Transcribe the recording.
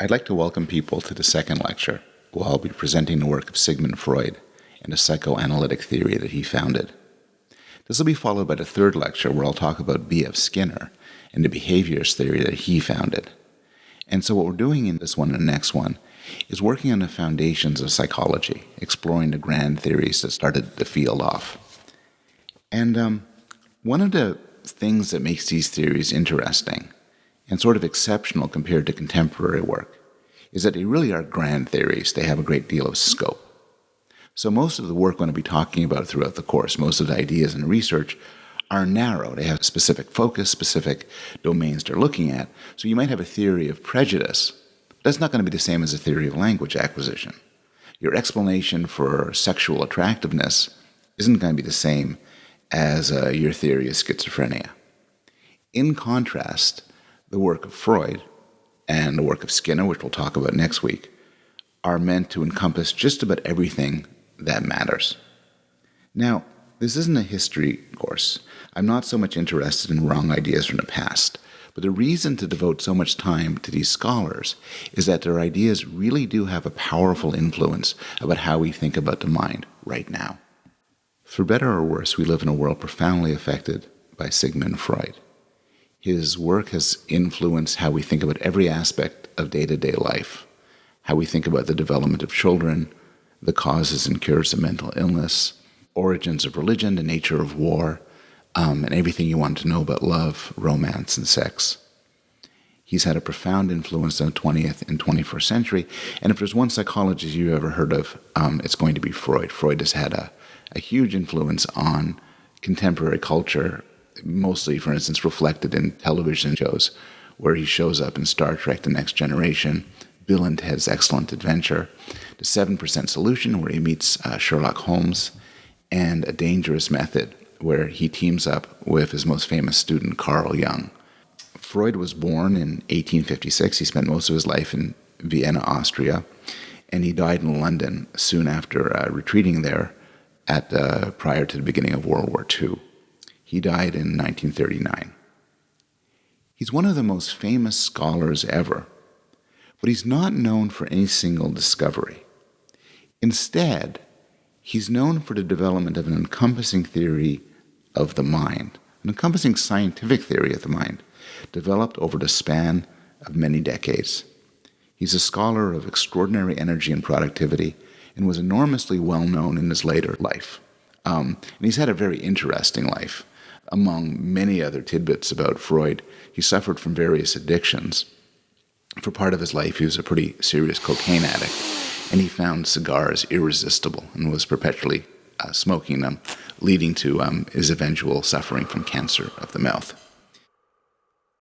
I'd like to welcome people to the second lecture, where I'll be presenting the work of Sigmund Freud and the psychoanalytic theory that he founded. This will be followed by the third lecture, where I'll talk about B.F. Skinner and the behaviorist theory that he founded. And so what we're doing in this one and the next one is working on the foundations of psychology, exploring the grand theories that started the field off. And one of the things that makes these theories interesting and sort of exceptional compared to contemporary work is that they really are grand theories. They have a great deal of scope. So most of the work we're going to be talking about throughout the course, most of the ideas and research are narrow. They have specific focus, specific domains they're looking at. So you might have a theory of prejudice. That's not going to be the same as a theory of language acquisition. Your explanation for sexual attractiveness isn't going to be the same as your theory of schizophrenia. In contrast, the work of Freud and the work of Skinner, which we'll talk about next week, are meant to encompass just about everything that matters. Now, this isn't a history course. I'm not so much interested in wrong ideas from the past, but the reason to devote so much time to these scholars is that their ideas really do have a powerful influence about how we think about the mind right now. For better or worse, we live in a world profoundly affected by Sigmund Freud. His work has influenced how we think about every aspect of day-to-day life, how we think about the development of children, the causes and cures of mental illness, origins of religion, the nature of war, and everything you want to know about love, romance, and sex. He's had a profound influence on the 20th and 21st century, and if there's one psychologist you've ever heard of, it's going to be Freud. Freud has had a huge influence on contemporary culture, mostly, for instance, reflected in television shows, where he shows up in Star Trek: The Next Generation, Bill and Ted's Excellent Adventure, The 7% Solution, where he meets Sherlock Holmes, and A Dangerous Method, where he teams up with his most famous student, Carl Jung. Freud was born in 1856. He spent most of his life in Vienna, Austria, and he died in London soon after retreating there prior to the beginning of World War II. He died in 1939. He's one of the most famous scholars ever, but he's not known for any single discovery. Instead, he's known for the development of an encompassing theory of the mind, an encompassing scientific theory of the mind, developed over the span of many decades. He's a scholar of extraordinary energy and productivity, and was enormously well known in his later life. And he's had a very interesting life. Among many other tidbits about Freud, he suffered from various addictions. For part of his life, he was a pretty serious cocaine addict, and he found cigars irresistible and was perpetually smoking them, leading to his eventual suffering from cancer of the mouth.